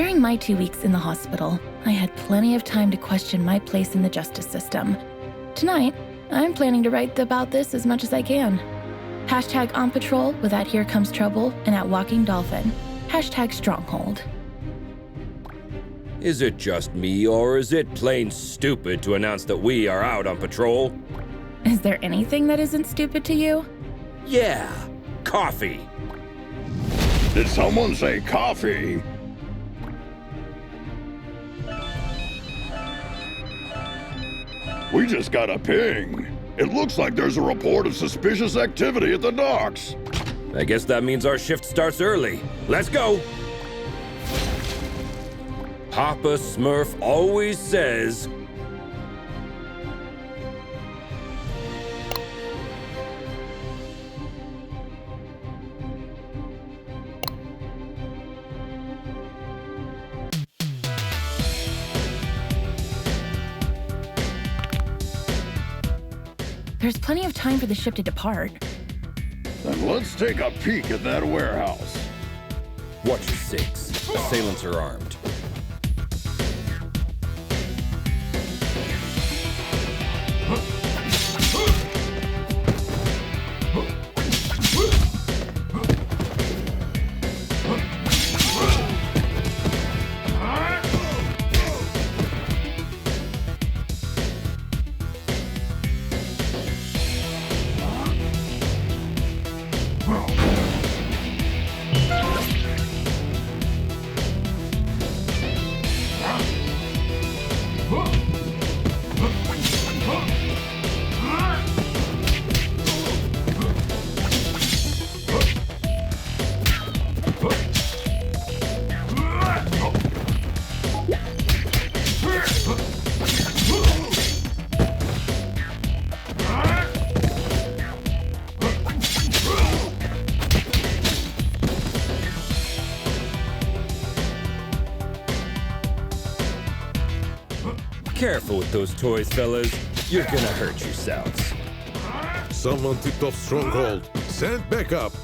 During my 2 weeks in the hospital, I had plenty of time to question my place in the justice system. Tonight, I'm planning to write about this as much as I can. Hashtag on patrol with at Here Comes Trouble and at Walking Dolphin. Hashtag Stronghold. Is it just me, or is it plain stupid to announce that we are out on patrol? Is there anything that isn't stupid to you? Yeah, coffee. Did someone say coffee? We just got a ping. It looks like there's a report of suspicious activity at the docks. I guess that means our shift starts early. Let's go! Papa Smurf always says... There's plenty of time for the ship to depart. Then let's take a peek at that warehouse. Watch 6. Assailants are armed. Careful with those toys, fellas. You're gonna hurt yourselves. Someone tipped off Stronghold. Send backup.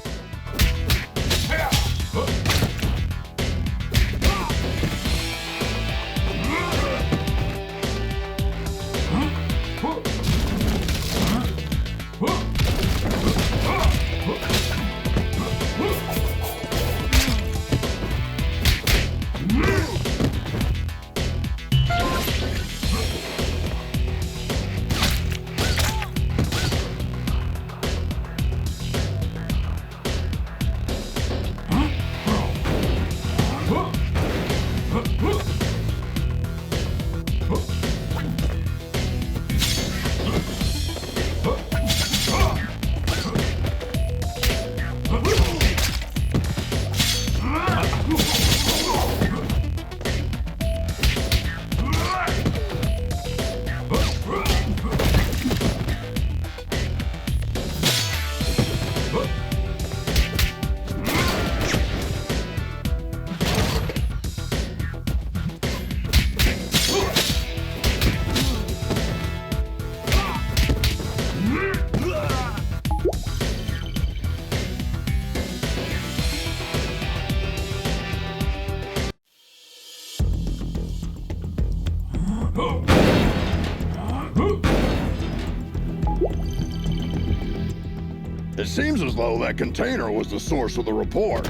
It seems as though that container was the source of the report.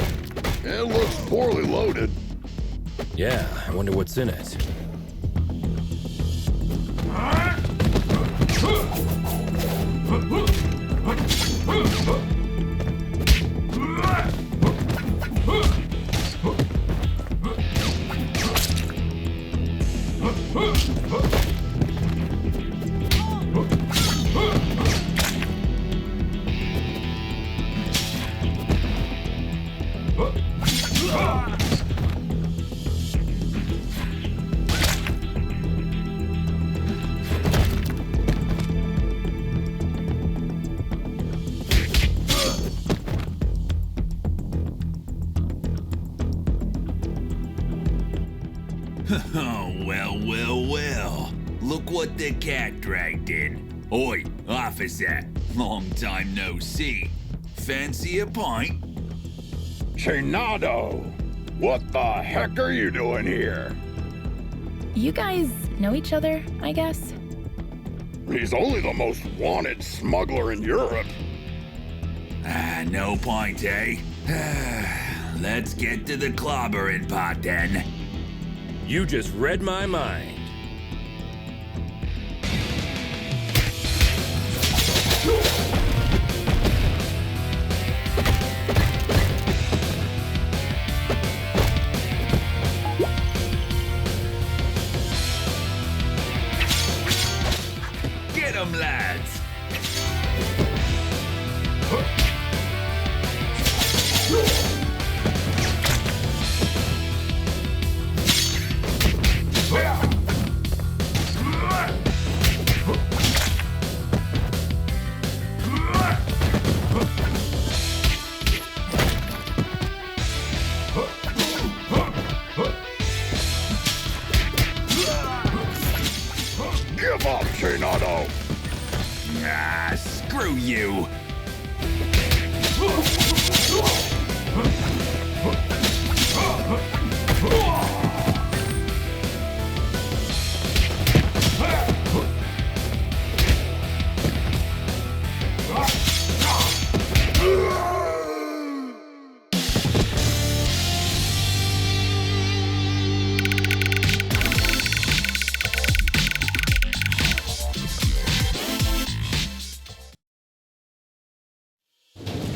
It looks poorly loaded. Yeah, I wonder what's in it. Oh, well. Look what the cat dragged in. Oi, officer. Long time no see. Fancy a pint? Chenado! What the heck are you doing here? You guys know each other, I guess? He's only the most wanted smuggler in Europe. No point, eh? Let's get to the clobbering part then. You just read my mind. Get 'em, lads! Give up, Chinado! Ah, screw you!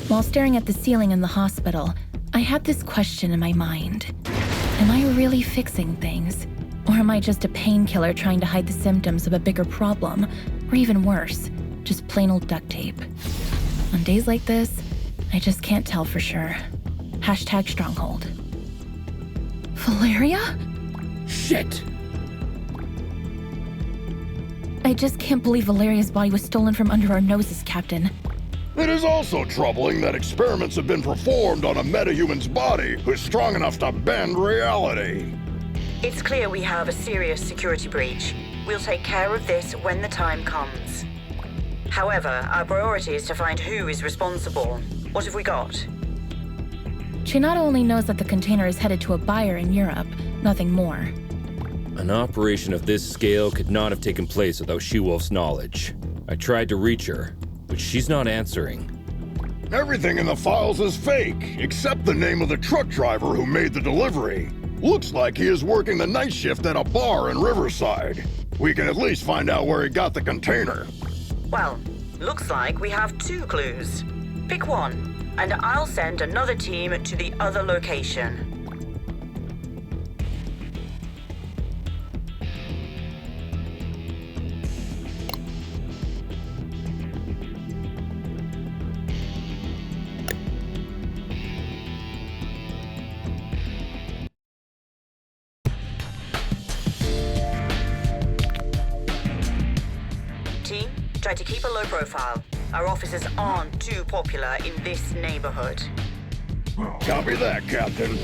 While staring at the ceiling in the hospital, I had this question in my mind. Am I really fixing things? Or am I just a painkiller trying to hide the symptoms of a bigger problem? Or even worse, just plain old duct tape? On days like this, I just can't tell for sure. Hashtag Stronghold. Valeria? Shit! I just can't believe Valeria's body was stolen from under our noses, Captain. It is also troubling that experiments have been performed on a metahuman's body who's strong enough to bend reality. It's clear we have a serious security breach. We'll take care of this when the time comes. However, our priority is to find who is responsible. What have we got? Chinado only knows that the container is headed to a buyer in Europe, nothing more. An operation of this scale could not have taken place without She-Wolf's knowledge. I tried to reach her, but she's not answering. Everything in the files is fake, except the name of the truck driver who made the delivery. Looks like he is working the night shift at a bar in Riverside. We can at least find out where he got the container. Well, looks like we have 2 clues. Pick one, and I'll send another team to the other location. Team, try to keep a low profile. Our officers aren't too popular in this neighborhood. Copy that, Captain.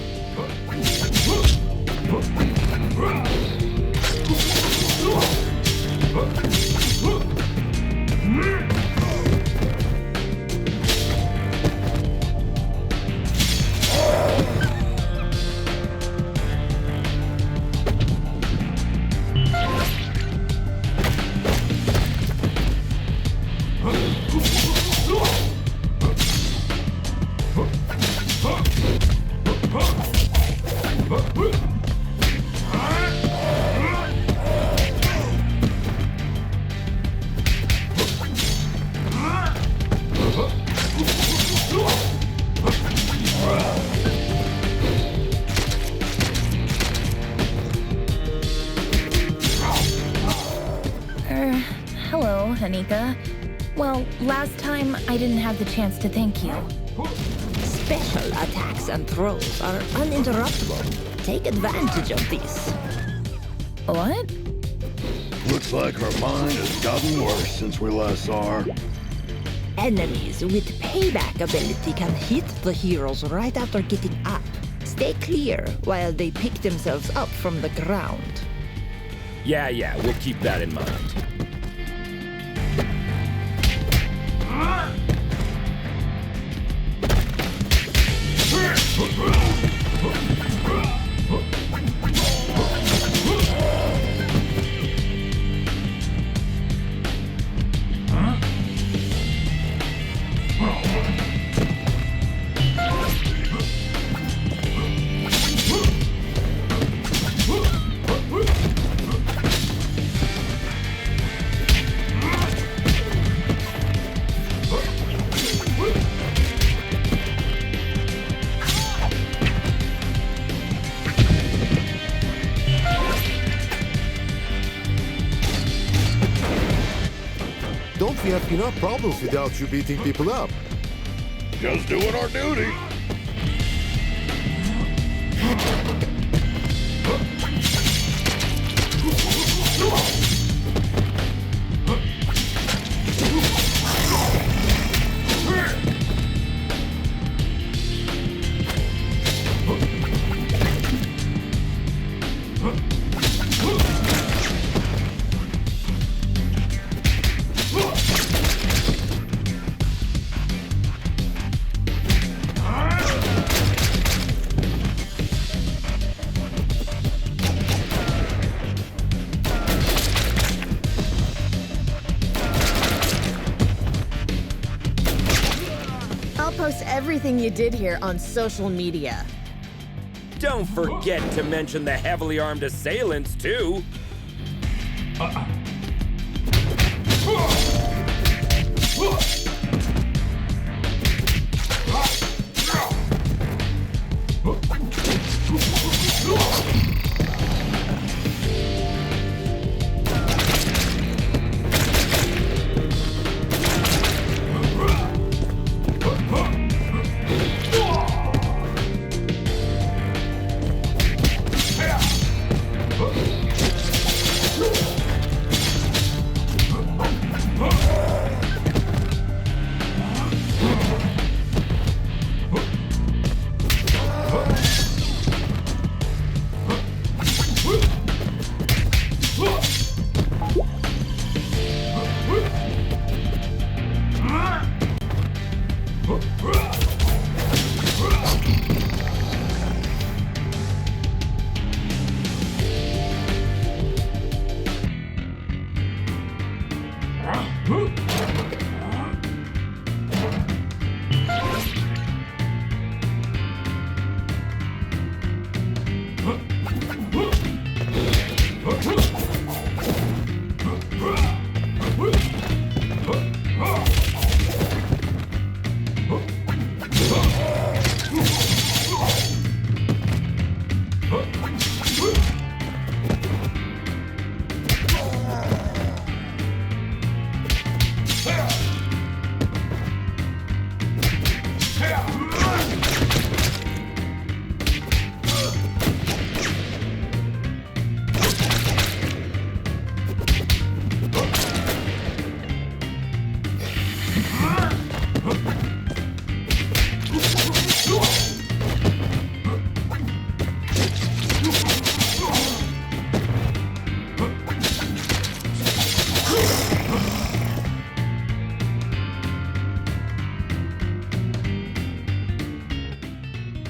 Hello, Anika. Well, last time I didn't have the chance to thank you. Special attacks and throws are uninterruptible. Take advantage of this. What? Looks like her mind has gotten worse since we last saw her. Enemies with payback ability can hit the heroes right after getting up. Stay clear while they pick themselves up from the ground. Yeah, we'll keep that in mind. Don't we have enough problems without you beating people up? Just doing our duty. I'll post everything you did here on social media. Don't forget to mention the heavily armed assailants, too.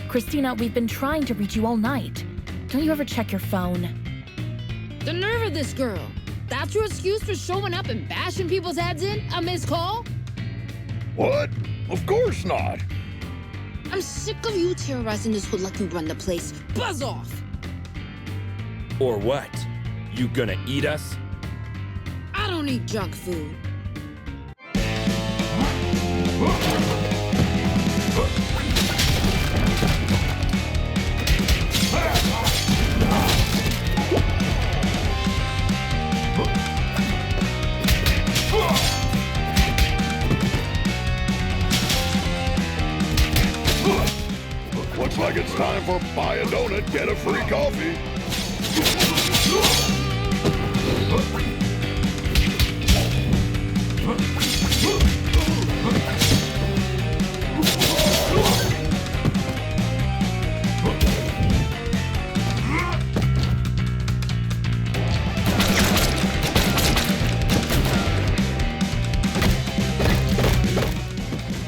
Christina, we've been trying to reach you all night. Don't you ever check your phone? The nerve of this girl. That's your excuse for showing up and bashing people's heads in? A missed call? What? Of course not. I'm sick of you terrorizing this hood like you run the place. Buzz off! Or what? You gonna eat us? I don't eat junk food. Looks like it's time for buy a donut, get a free coffee.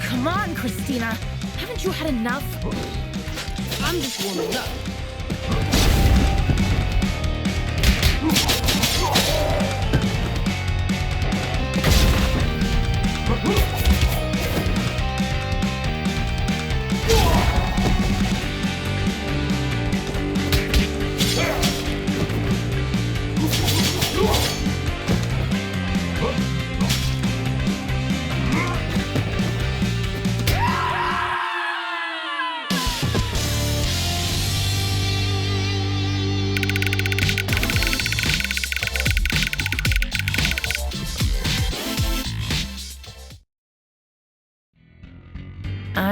Come on, Christina. Haven't you had enough? I'm just warming up.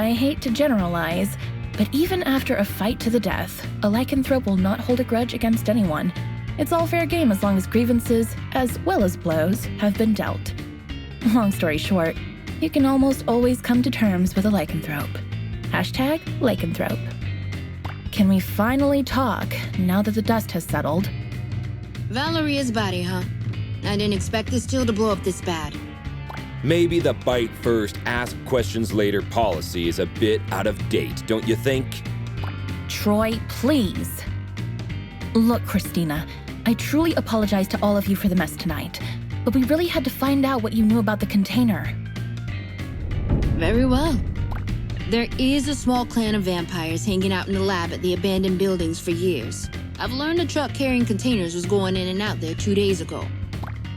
I hate to generalize, but even after a fight to the death, a lycanthrope will not hold a grudge against anyone. It's all fair game as long as grievances, as well as blows, have been dealt. Long story short, you can almost always come to terms with a lycanthrope. Hashtag lycanthrope. Can we finally talk now that the dust has settled? Valeria's body, huh? I didn't expect this deal to blow up this bad. Maybe the bite first, ask questions later policy is a bit out of date, don't you think? Troy, please. Look, Christina, I truly apologize to all of you for the mess tonight, but we really had to find out what you knew about the container. Very well. There is a small clan of vampires hanging out in the lab at the abandoned buildings for years. I've learned a truck carrying containers was going in and out there 2 days ago.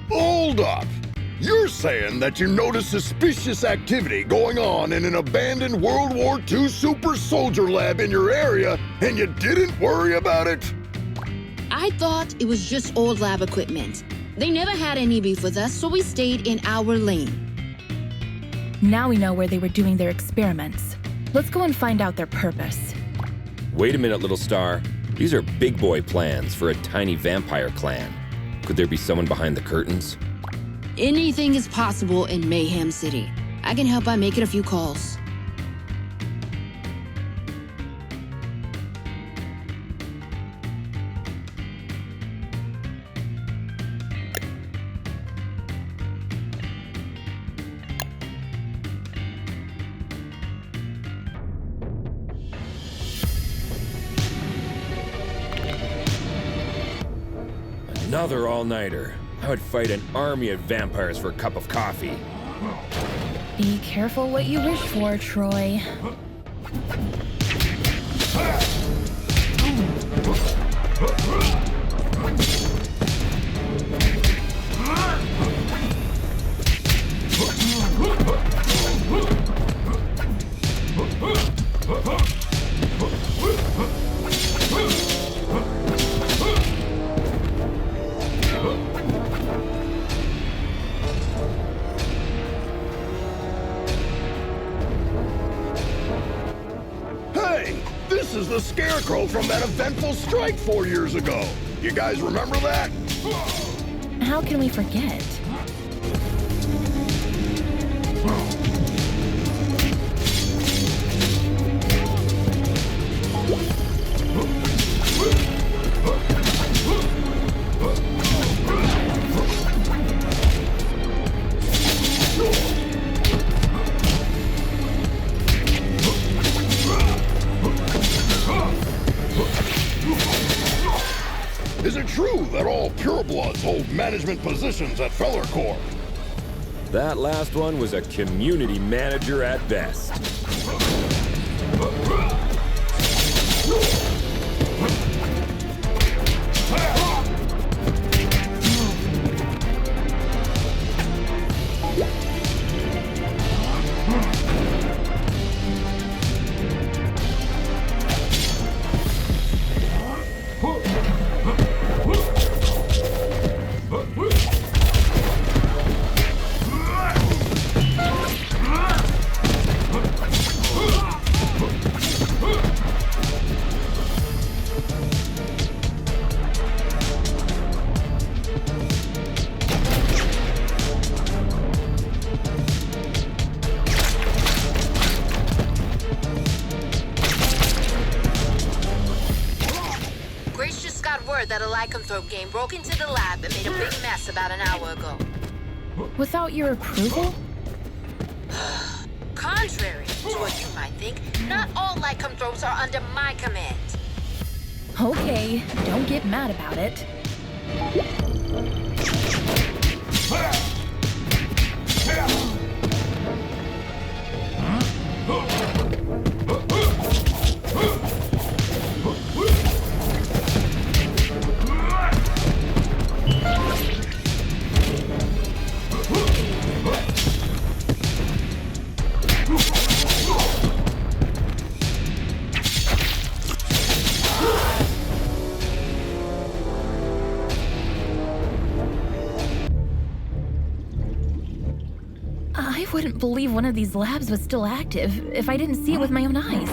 Hold up! You're saying that you noticed suspicious activity going on in an abandoned World War II super soldier lab in your area, and you didn't worry about it? I thought it was just old lab equipment. They never had any beef with us, so we stayed in our lane. Now we know where they were doing their experiments. Let's go and find out their purpose. Wait a minute, little star. These are big boy plans for a tiny vampire clan. Could there be someone behind the curtains? Anything is possible in Mayhem City. I can help by making a few calls. Another all-nighter. I would fight an army of vampires for a cup of coffee. Be careful what you wish for, Troy. This is the Scarecrow from that eventful strike 4 years ago. You guys remember that? How can we forget? Is it true that all purebloods hold management positions at Feller Corp? That last one was a community manager at best. That a lycanthrope game broke into the lab and made a big mess about an hour ago. Without your approval? Contrary to what you might think, not all lycanthropes are under my command. Okay, don't get mad about it. I wouldn't believe one of these labs was still active if I didn't see it with my own eyes.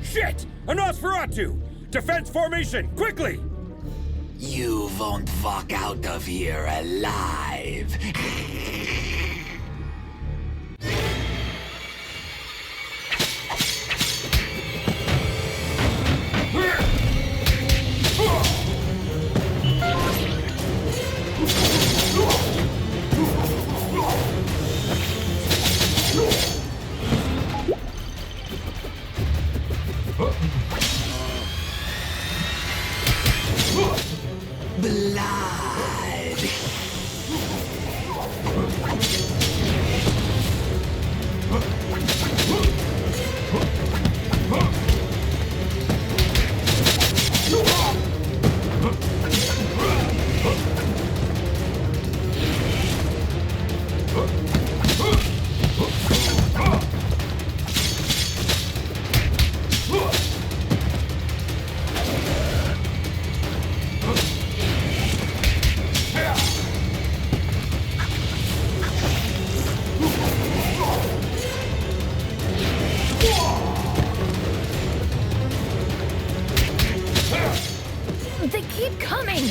Shit! A Nosferatu! Defense formation, quickly! You won't walk out of here alive. They keep coming!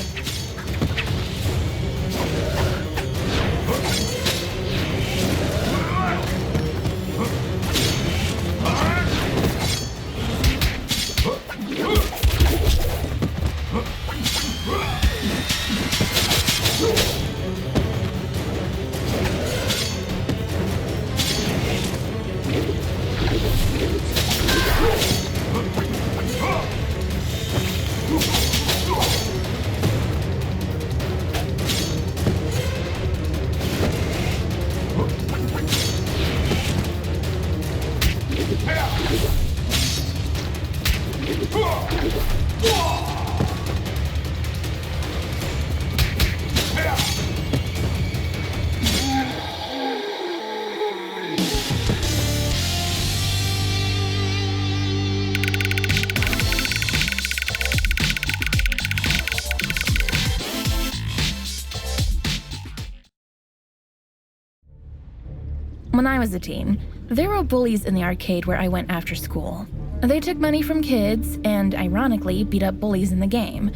When I was a teen, there were bullies in the arcade where I went after school. They took money from kids and, ironically, beat up bullies in the game.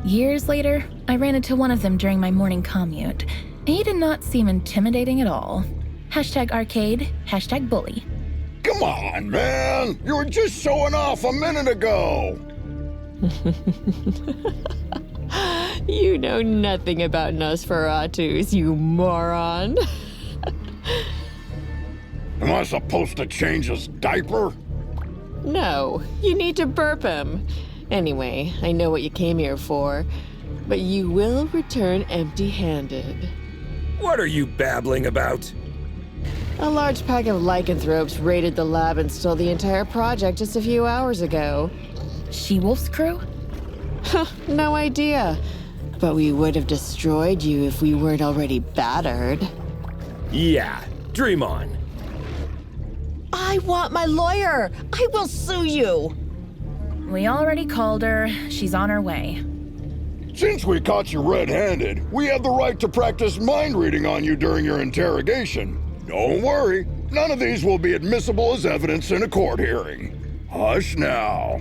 Years later, I ran into one of them during my morning commute. He did not seem intimidating at all. #arcade, #bully. Come on, man! You were just showing off a minute ago! You know nothing about Nosferatus, you moron. Am I supposed to change his diaper? No, you need to burp him. Anyway, I know what you came here for, but you will return empty-handed. What are you babbling about? A large pack of lycanthropes raided the lab and stole the entire project just a few hours ago. She-Wolf's crew? No idea. But we would have destroyed you if we weren't already battered. Yeah, dream on. I want my lawyer! I will sue you! We already called her. She's on her way. Since we caught you red-handed, we have the right to practice mind reading on you during your interrogation. Don't worry, none of these will be admissible as evidence in a court hearing. Hush now.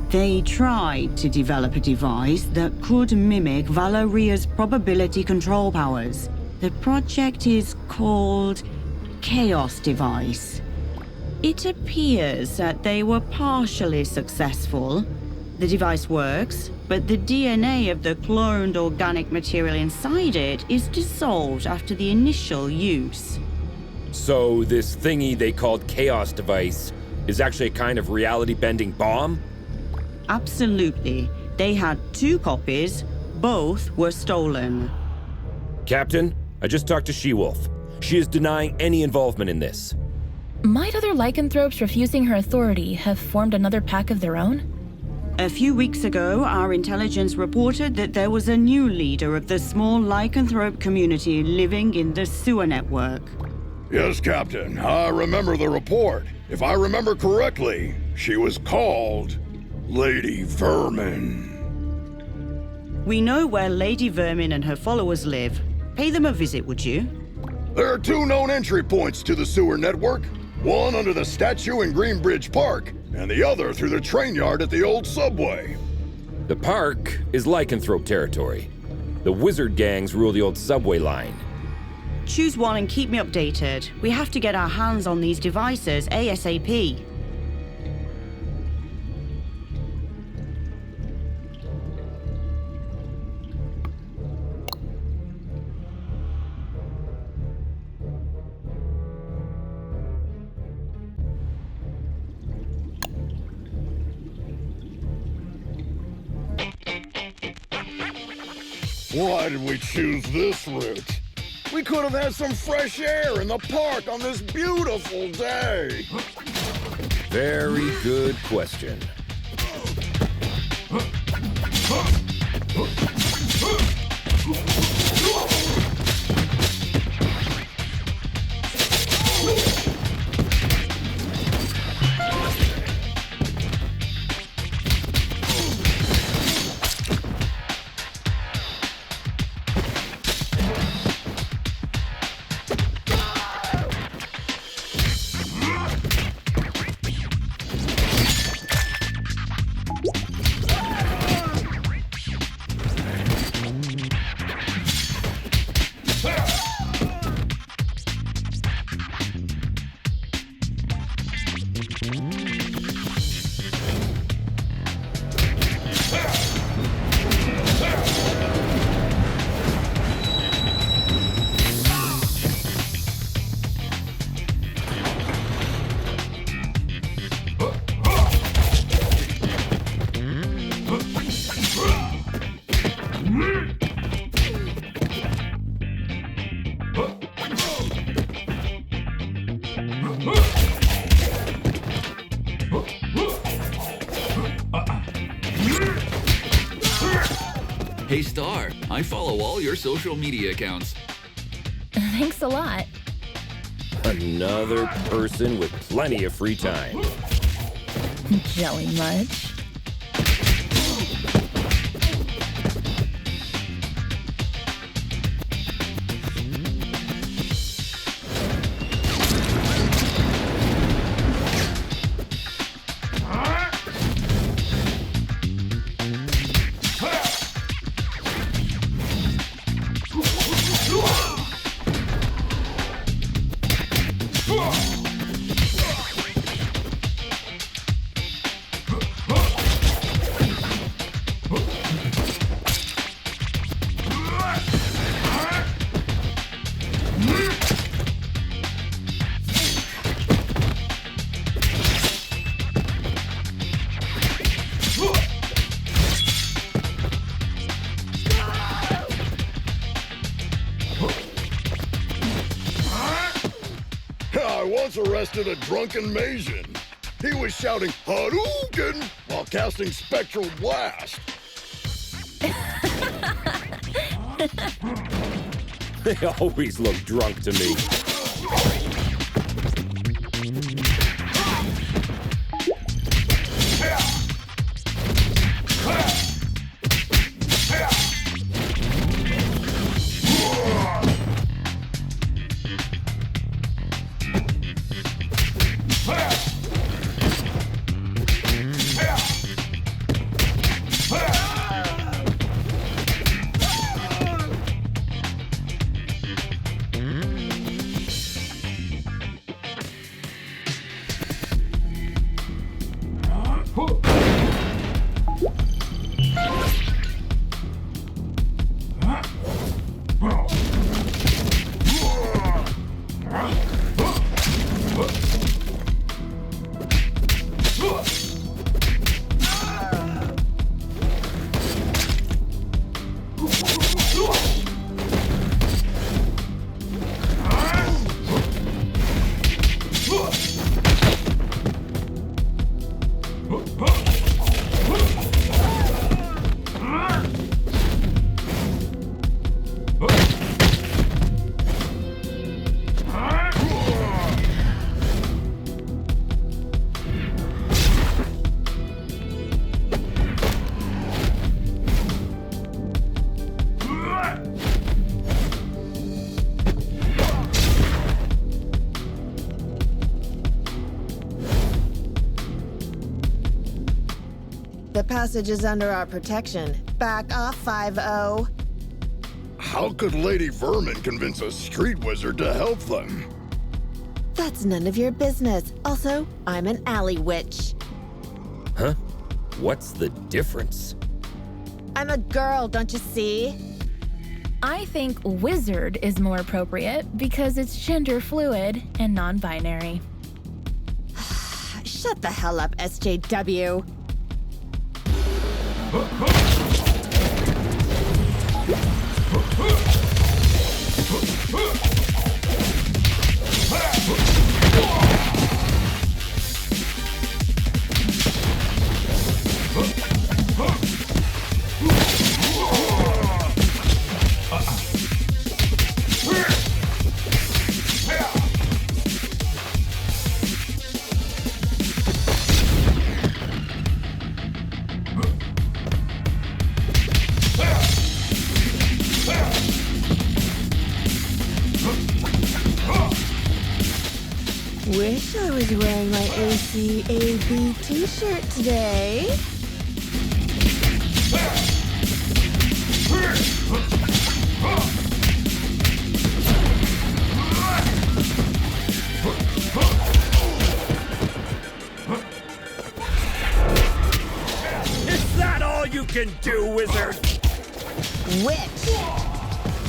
They tried to develop a device that could mimic Valeria's probability control powers. The project is called Chaos Device. It appears that they were partially successful. The device works, but the DNA of the cloned organic material inside it is dissolved after the initial use. So this thingy they called Chaos Device is actually a kind of reality-bending bomb? Absolutely. They had 2 copies. Both were stolen. Captain, I just talked to She-Wolf. She is denying any involvement in this. Might other lycanthropes refusing her authority have formed another pack of their own? A few weeks ago, our intelligence reported that there was a new leader of the small lycanthrope community living in the sewer network. Yes, Captain. I remember the report. If I remember correctly, she was called Lady Vermin. We know where Lady Vermin and her followers live. Pay them a visit, would you? There are 2 known entry points to the sewer network. One under the statue in Greenbridge Park, and the other through the train yard at the old subway. The park is lycanthrope territory. The wizard gangs rule the old subway line. Choose one and keep me updated. We have to get our hands on these devices ASAP. Why did we choose this route? We could have had some fresh air in the park on this beautiful day. Very good question. Hey Star, I follow all your social media accounts. Thanks a lot. Another person with plenty of free time. Jelly much? I once arrested a drunken Maysian. He was shouting Hadouken while casting Spectral Blast. They always look drunk to me. The passage is under our protection. Back off, 5-0. How could Lady Vermin convince a street wizard to help them? That's none of your business. Also, I'm an alley witch. Huh? What's the difference? I'm a girl, don't you see? I think wizard is more appropriate because it's gender fluid and non-binary. Shut the hell up, SJW. Wish I was wearing my ACAB t-shirt today. Is that all you can do, wizard? Witch!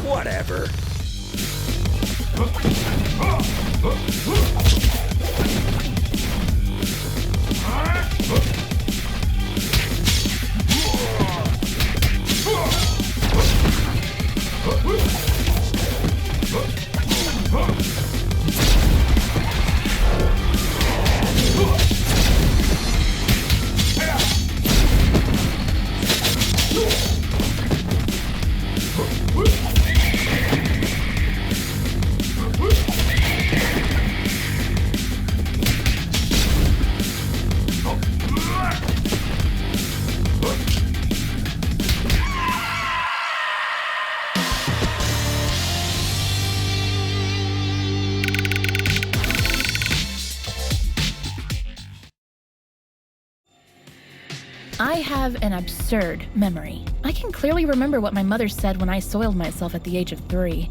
Whatever. I have an absurd memory. I can clearly remember what my mother said when I soiled myself at the age of 3.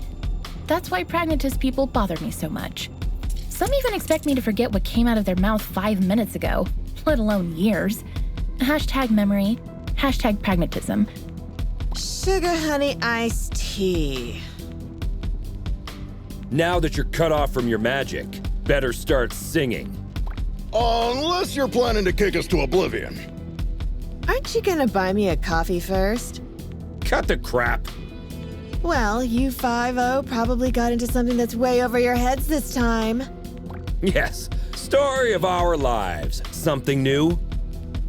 That's why pragmatist people bother me so much. Some even expect me to forget what came out of their mouth 5 minutes ago, let alone years. Hashtag memory, hashtag pragmatism. Sugar honey iced tea. Now that you're cut off from your magic, better start singing. Unless you're planning to kick us to oblivion. Aren't you gonna buy me a coffee first? Cut the crap. Well, you 5-0 probably got into something that's way over your heads this time. Yes, story of our lives. Something new?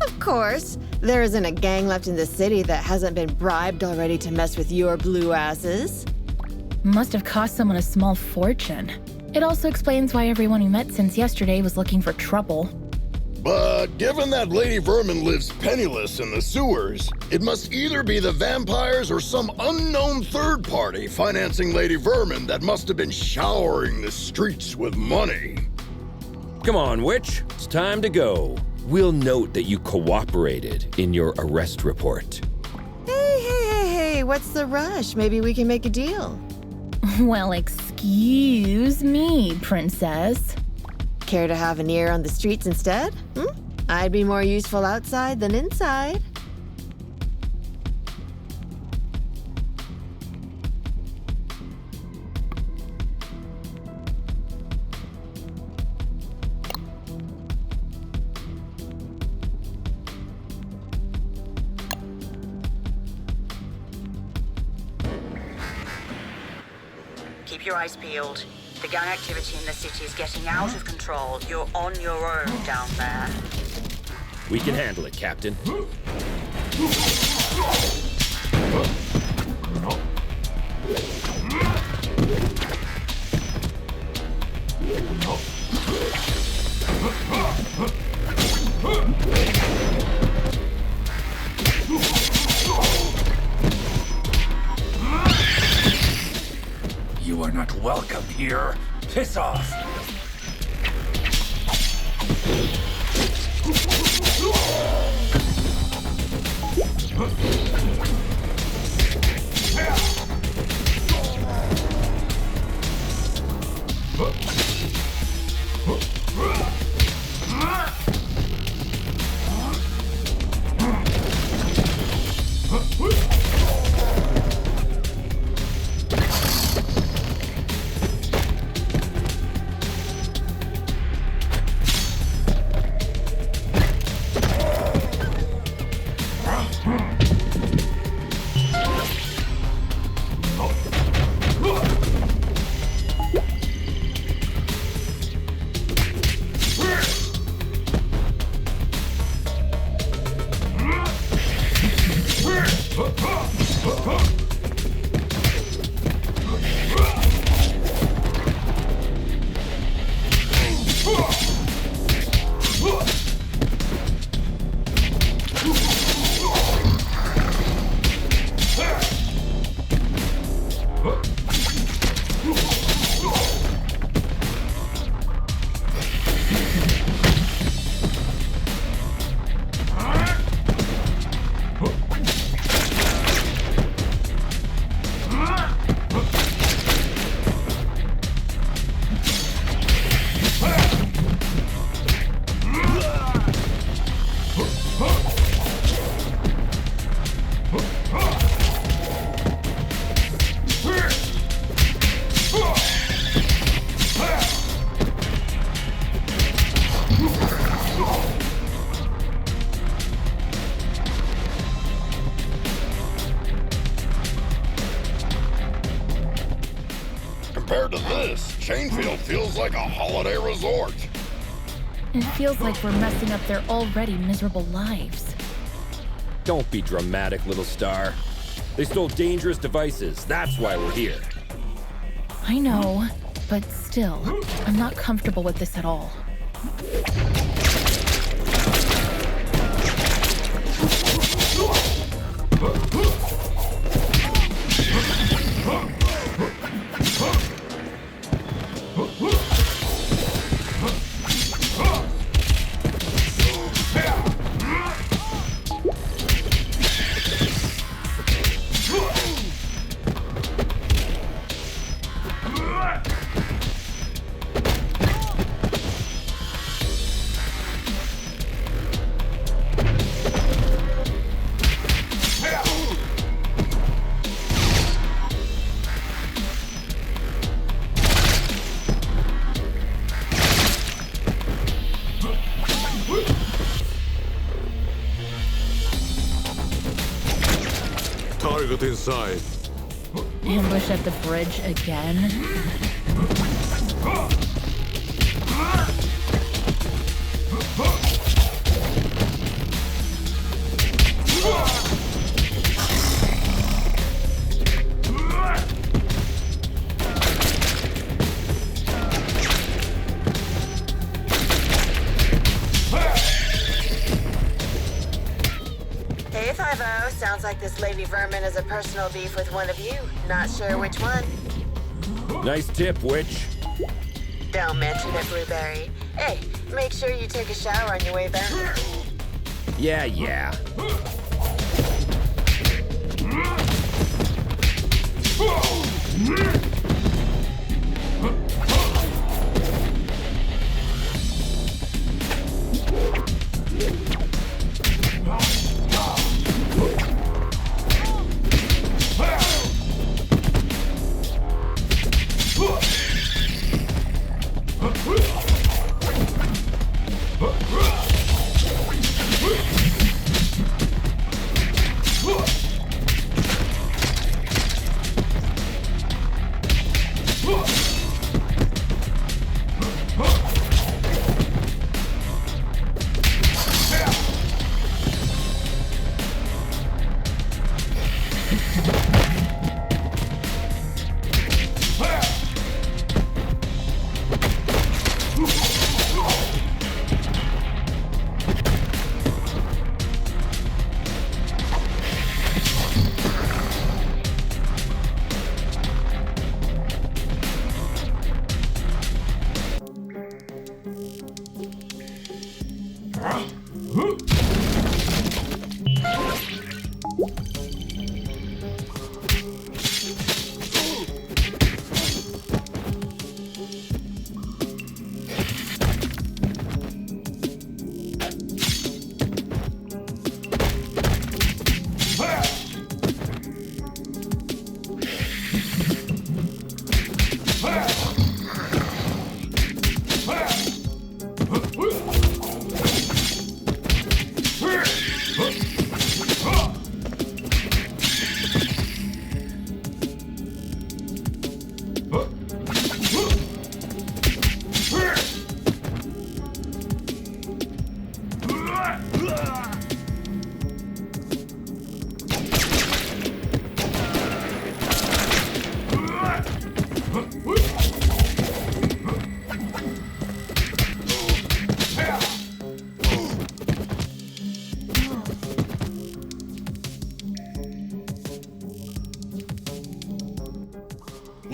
Of course. There isn't a gang left in the city that hasn't been bribed already to mess with your blue asses. Must have cost someone a small fortune. It also explains why everyone we met since yesterday was looking for trouble. But given that Lady Vermin lives penniless in the sewers, it must either be the vampires or some unknown third party financing Lady Vermin that must have been showering the streets with money. Come on, witch. It's time to go. We'll note that you cooperated in your arrest report. Hey, what's the rush? Maybe we can make a deal. Well, excuse me, princess. Care to have an ear on the streets instead? I'd be more useful outside than inside. Keep your eyes peeled. The gang activity in the city is getting out of control. You're on your own down there. We can handle it, Captain. You are not welcome here. Piss off. Compared to this, Chainfield feels like a holiday resort. It feels like we're messing up their already miserable lives. Don't be dramatic, little star. They stole dangerous devices. That's why we're here. I know, but still, I'm not comfortable with this at all. Target inside. Ambush at the bridge again? Hey, 5-0. Sounds like this Lady Vermin has a personal beef with one of you. Not sure which one. Nice tip, witch. Don't mention it, Blueberry. Hey, make sure you take a shower on your way back. Yeah.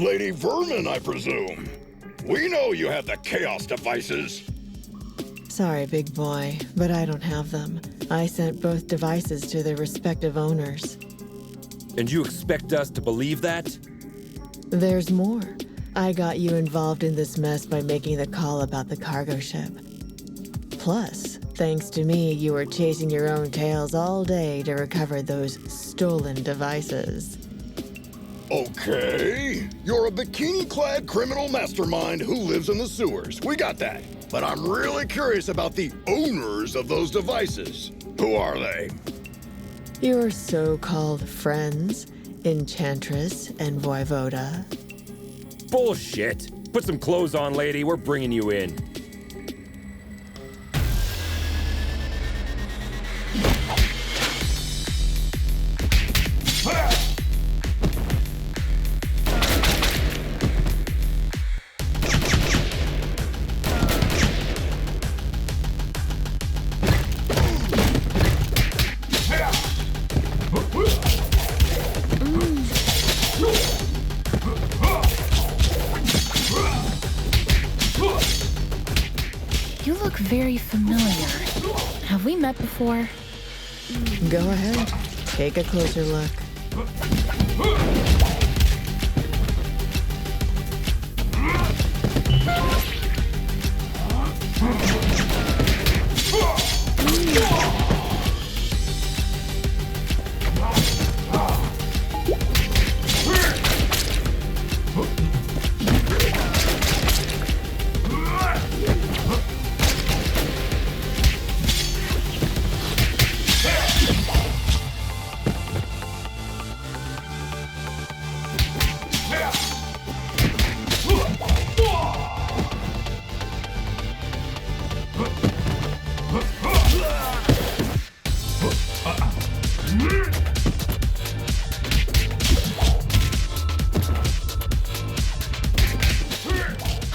Lady Vermin, I presume. We know you have the Chaos devices. Sorry, big boy, but I don't have them. I sent both devices to their respective owners. And you expect us to believe that? There's more. I got you involved in this mess by making the call about the cargo ship. Plus, thanks to me, you were chasing your own tails all day to recover those stolen devices. Okay. You're a bikini-clad criminal mastermind who lives in the sewers. We got that. But I'm really curious about the owners of those devices. Who are they? Your so-called friends, Enchantress and Voivoda. Bullshit! Put some clothes on, lady. We're bringing you in. You look very familiar. Have we met before? Go ahead. Take a closer look.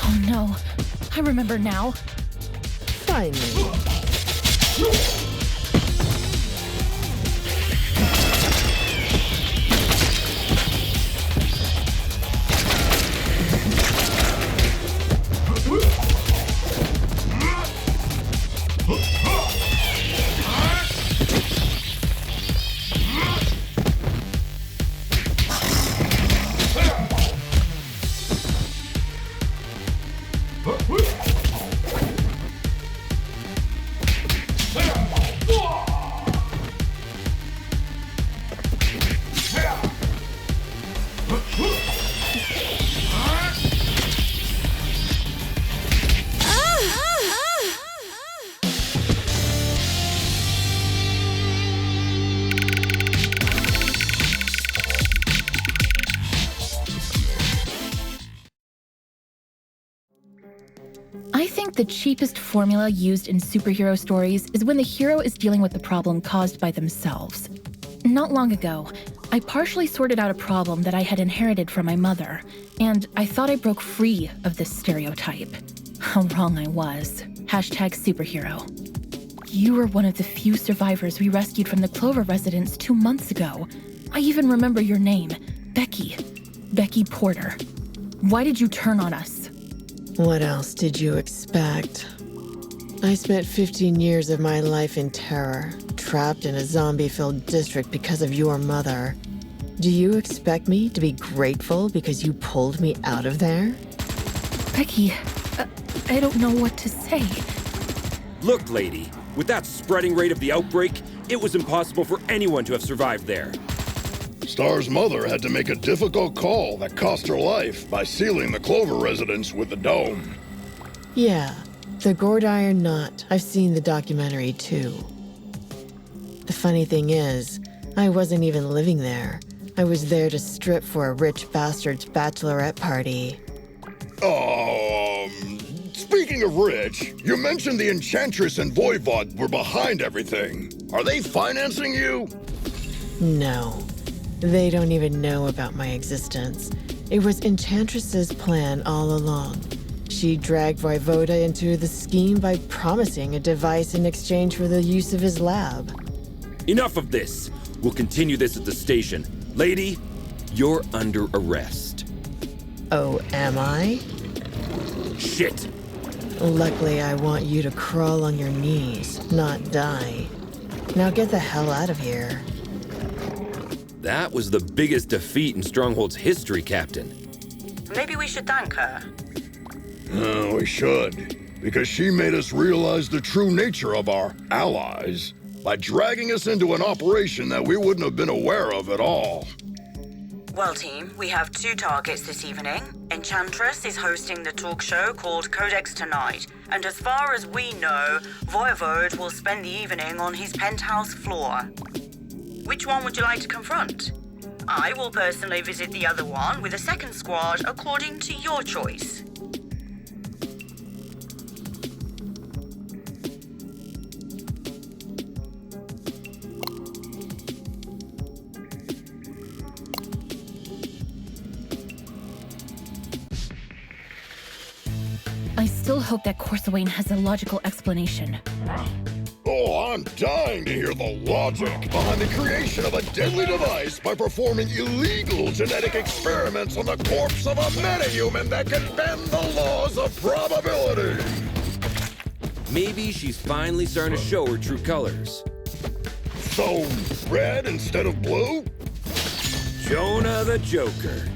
Oh no, I remember now. Finally. I think the cheapest formula used in superhero stories is when the hero is dealing with the problem caused by themselves. Not long ago, I partially sorted out a problem that I had inherited from my mother, and I thought I broke free of this stereotype. How wrong I was. #superhero. You were one of the few survivors we rescued from the Clover residence 2 months ago. I even remember your name, Becky. Becky Porter. Why did you turn on us? What else did you expect? I spent 15 years of my life in terror, trapped in a zombie-filled district because of your mother. Do you expect me to be grateful because you pulled me out of there? Becky, I don't know what to say. Look, lady, with that spreading rate of the outbreak, it was impossible for anyone to have survived there. Star's mother had to make a difficult call that cost her life by sealing the Clover residence with the dome. Yeah, the Gordiron Knot. I've seen the documentary too. The funny thing is, I wasn't even living there. I was there to strip for a rich bastard's bachelorette party. Speaking of rich, you mentioned the Enchantress and Voivod were behind everything. Are they financing you? No. They don't even know about my existence. It was Enchantress's plan all along. She dragged Voivoda into the scheme by promising a device in exchange for the use of his lab. Enough of this. We'll continue this at the station. Lady, you're under arrest. Oh, am I? Shit! Luckily, I want you to crawl on your knees, not die. Now get the hell out of here. That was the biggest defeat in Stronghold's history, Captain. Maybe we should thank her. We should. Because she made us realize the true nature of our allies by dragging us into an operation that we wouldn't have been aware of at all. Well, team, we have 2 targets this evening. Enchantress is hosting the talk show called Codex Tonight, and as far as we know, Voivode will spend the evening on his penthouse floor. Which one would you like to confront? I will personally visit the other one with a second squad according to your choice. I still hope that Corsawane has a logical explanation. Oh, I'm dying to hear the logic behind the creation of a deadly device by performing illegal genetic experiments on the corpse of a metahuman that can bend the laws of probability. Maybe she's finally starting to show her true colors. So, red instead of blue? Jonah the Joker.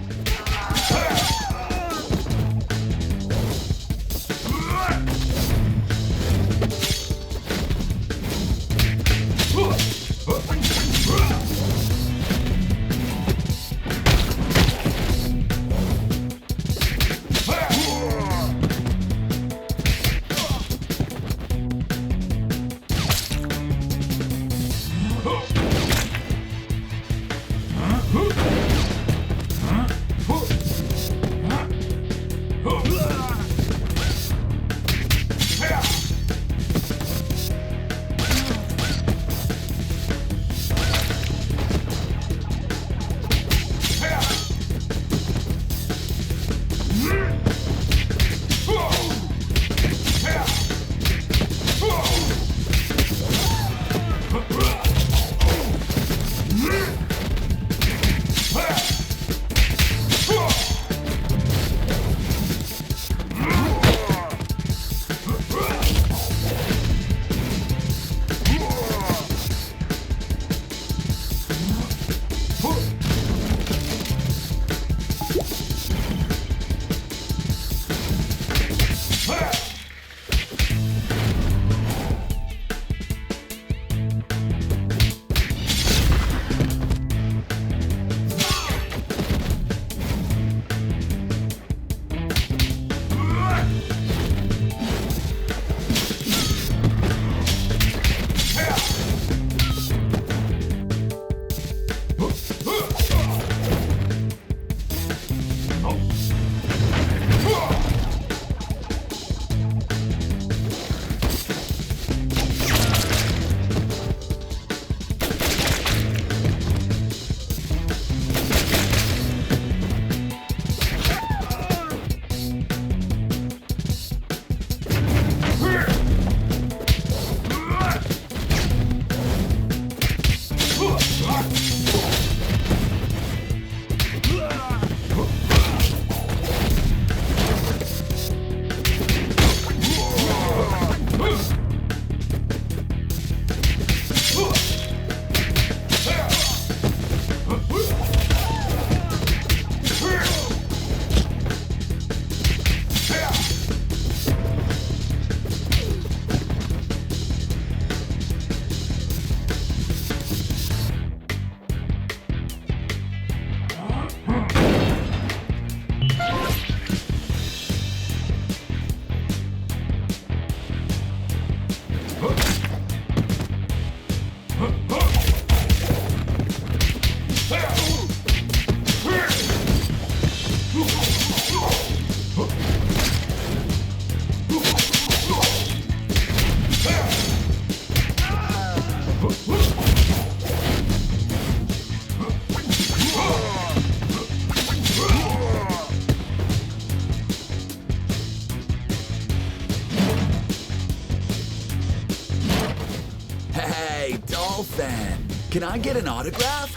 Can I get an autograph?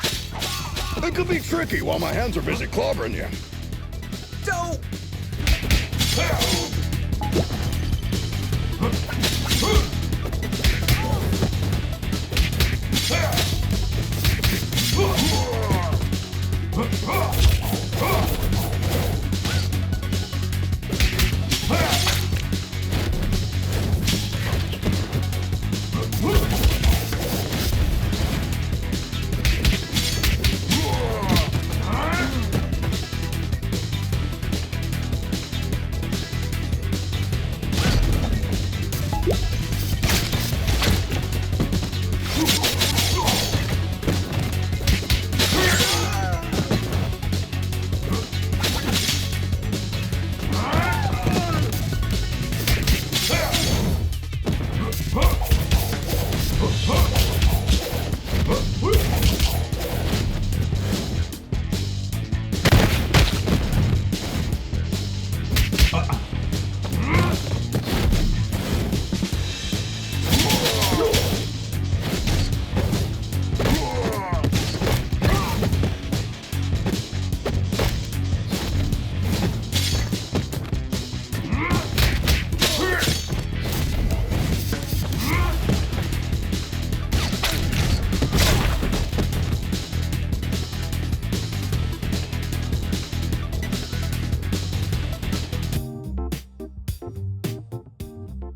It could be tricky while my hands are busy clobbering you. Don't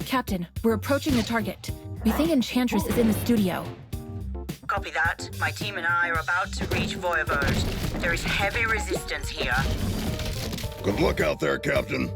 Captain, we're approaching the target. We think Enchantress is in the studio. Copy that. My team and I are about to reach Voivode. There is heavy resistance here. Good luck out there, Captain.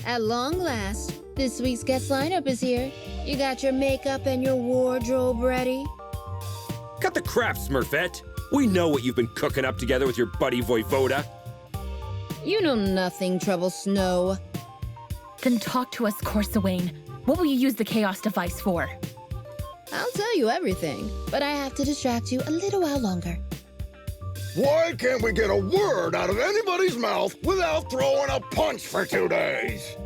At long last, this week's guest lineup is here. You got your makeup and your wardrobe ready? Cut the crap, Smurfette. We know what you've been cooking up together with your buddy Voivoda. You know nothing, Trouble Snow. Then talk to us, Corsawane. What will you use the Chaos device for? I'll tell you everything, but I have to distract you a little while longer. Why can't we get a word out of anybody's mouth without throwing a punch for 2 days?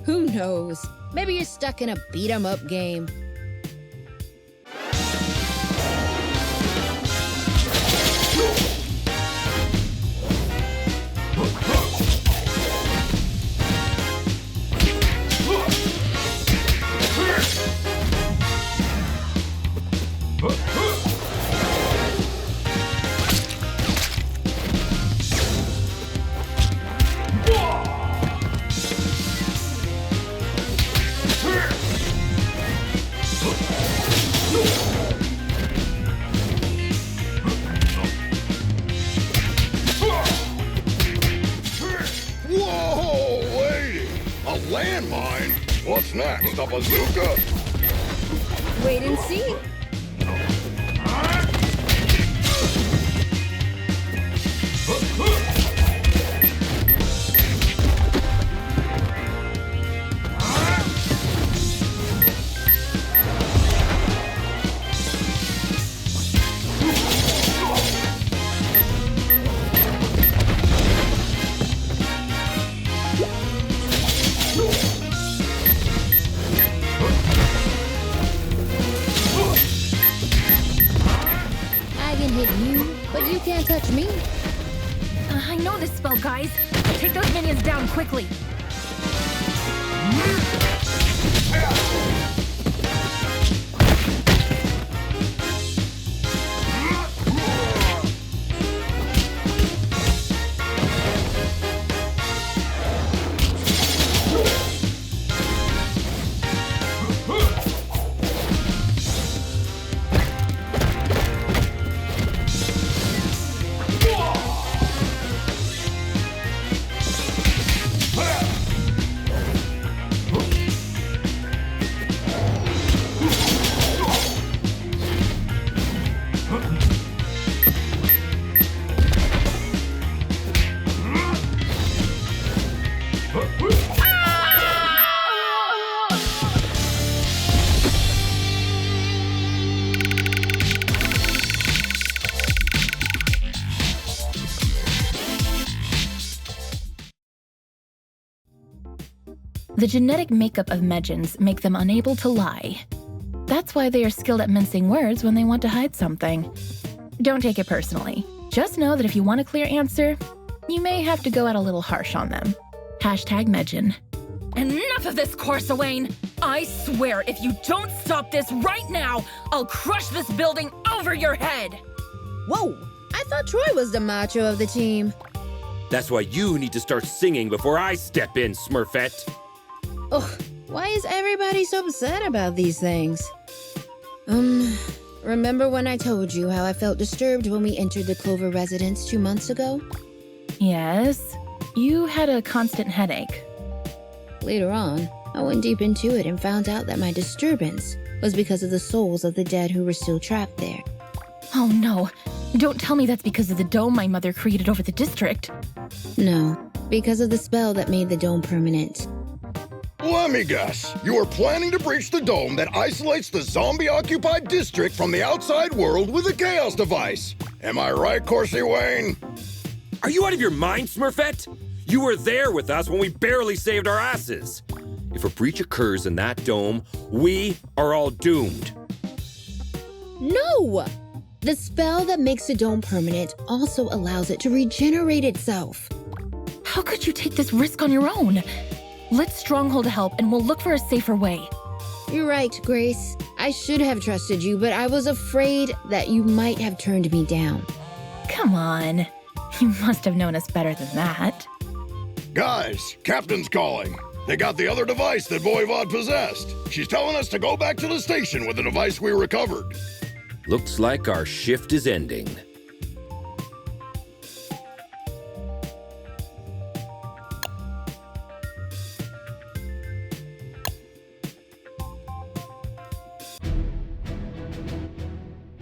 Who knows? Maybe you're stuck in a beat-em-up game. Landmine? What's next? A bazooka? Wait and see. You can't touch me. I know this spell, guys. Take those minions down quickly. The genetic makeup of Medjans make them unable to lie. That's why they are skilled at mincing words when they want to hide something. Don't take it personally. Just know that if you want a clear answer, you may have to go out a little harsh on them. #Medjan. Enough of this, Corsawane! I swear, if you don't stop this right now, I'll crush this building over your head! Whoa! I thought Troy was the macho of the team. That's why you need to start singing before I step in, Smurfette. Ugh, why is everybody so upset about these things? Remember when I told you how I felt disturbed when we entered the Clover residence 2 months ago? Yes, you had a constant headache. Later on, I went deep into it and found out that my disturbance was because of the souls of the dead who were still trapped there. Oh no, don't tell me that's because of the dome my mother created over the district. No, because of the spell that made the dome permanent. Let me guess. You are planning to breach the dome that isolates the zombie-occupied district from the outside world with a chaos device. Am I right, Corsi Wayne? Are you out of your mind, Smurfette? You were there with us when we barely saved our asses. If a breach occurs in that dome, we are all doomed. No! The spell that makes the dome permanent also allows it to regenerate itself. How could you take this risk on your own? Let Stronghold help and we'll look for a safer way. You're right, Grace. I should have trusted you, but I was afraid that you might have turned me down. Come on. You must have known us better than that. Guys, Captain's calling. They got the other device that Voivod possessed. She's telling us to go back to the station with the device we recovered. Looks like our shift is ending.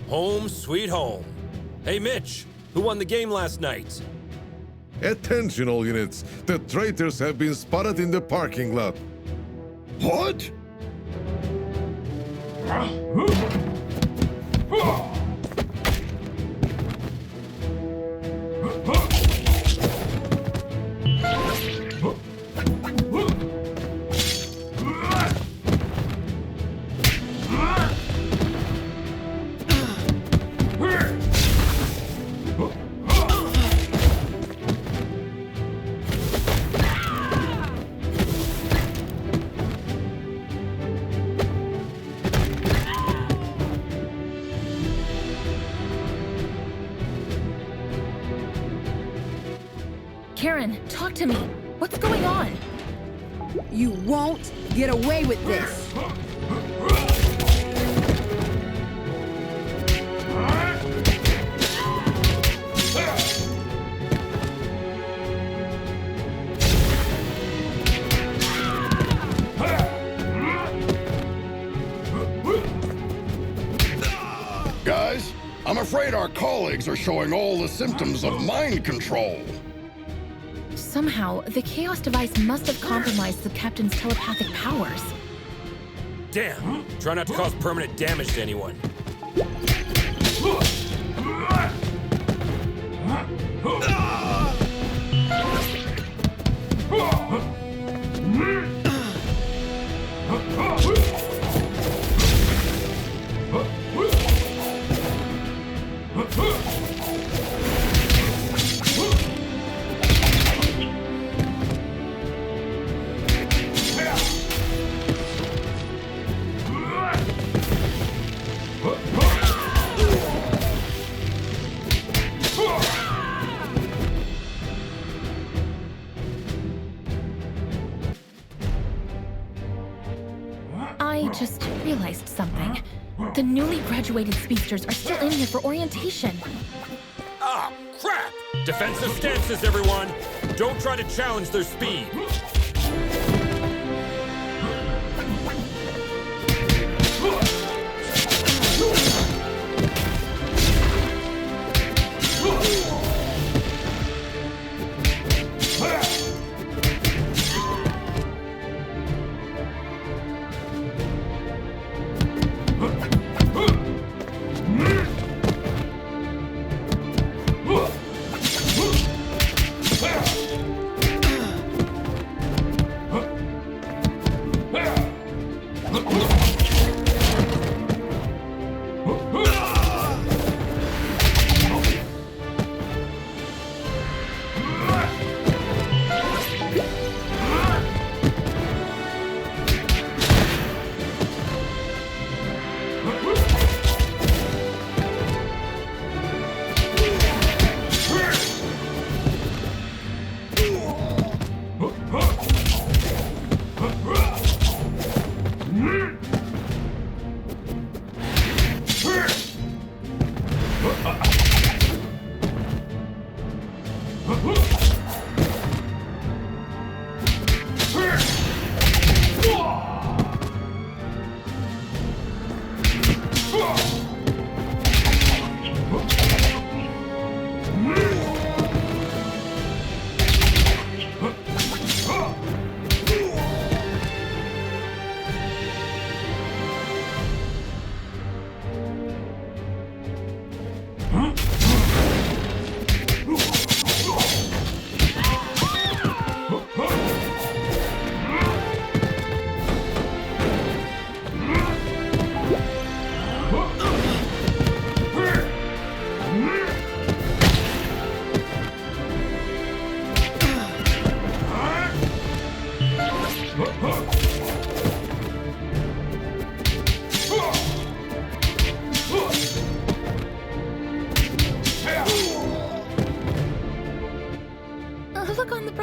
Home sweet home. Hey, Mitch, who won the game last night? Attention all units. The traitors have been spotted in the parking lot. What? Karen, talk to me. What's going on? You won't get away with this. Guys, I'm afraid our colleagues are showing all the symptoms of mind control. Somehow, the chaos device must have compromised the captain's telepathic powers. Damn! Try not to cause permanent damage to anyone. I just realized something. The newly graduated speedsters are still in here for orientation. Ah, crap! Defensive stances, everyone! Don't try to challenge their speed.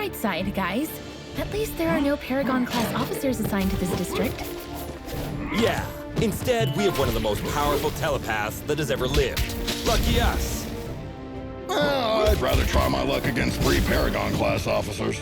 bright side, guys. At least there are no Paragon-class officers assigned to this district. Yeah, instead we have one of the most powerful telepaths that has ever lived. Lucky us. I'd rather try my luck against 3 Paragon-class officers.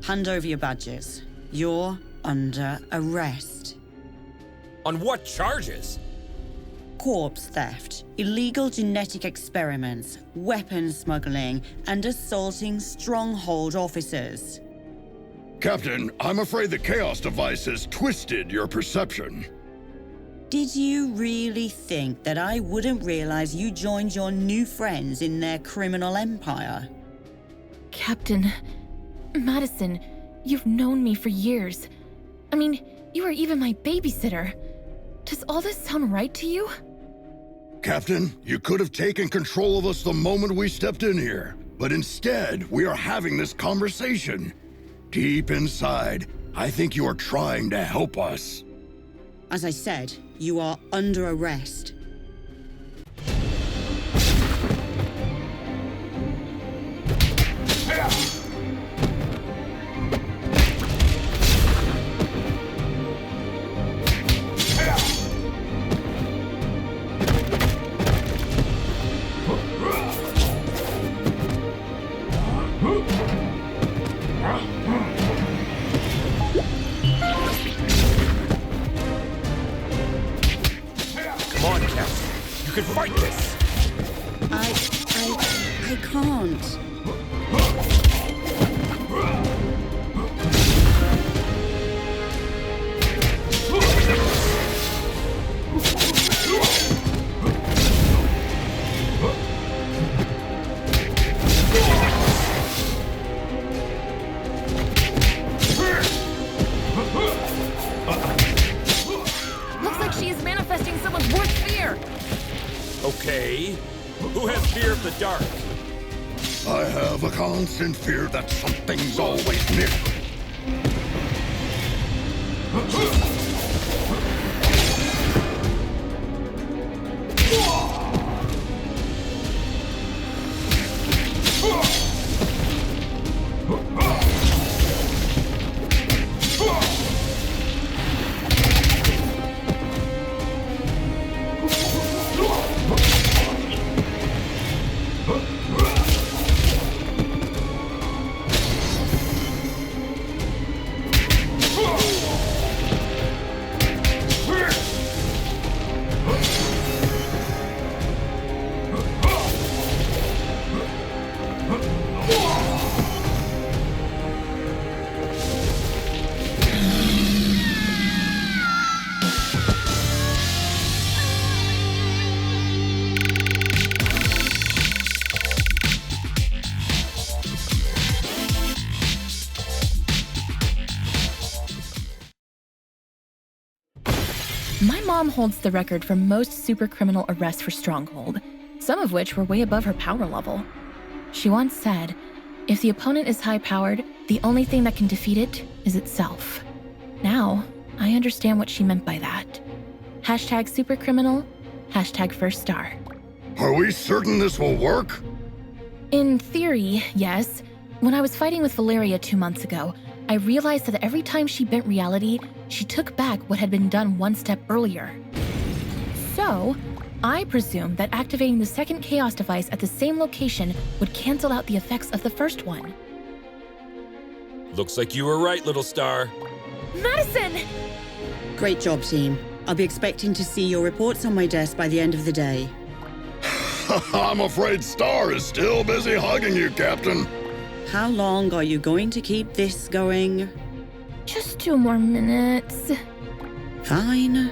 Hand over your badges. You're under arrest. On what charges? Corpse theft, illegal genetic experiments, weapons smuggling, and assaulting Stronghold officers. Captain, I'm afraid the Chaos device has twisted your perception. Did you really think that I wouldn't realize you joined your new friends in their criminal empire? Captain, Madison, you've known me for years. I mean, you were even my babysitter. Does all this sound right to you? Captain, you could have taken control of us the moment we stepped in here. But instead, we are having this conversation. Deep inside, I think you are trying to help us. As I said, you are under arrest. Could fight this. I can't. Looks like she is manifesting someone's worst fear. Okay. Who has fear of the dark? I have a constant fear that something's always near. My mom holds the record for most supercriminal arrests for Stronghold, some of which were way above her power level. She once said, if the opponent is high-powered, the only thing that can defeat it is itself. Now, I understand what she meant by that. Hashtag supercriminal, hashtag first star. Are we certain this will work? In theory, yes. When I was fighting with Valeria 2 months ago, I realized that every time she bent reality, she took back what had been done one step earlier. So, I presumed that activating the second Chaos device at the same location would cancel out the effects of the first one. Looks like you were right, little star. Madison! Great job, team. I'll be expecting to see your reports on my desk by the end of the day. I'm afraid Star is still busy hugging you, Captain. How long are you going to keep this going? Just 2 more minutes. Fine.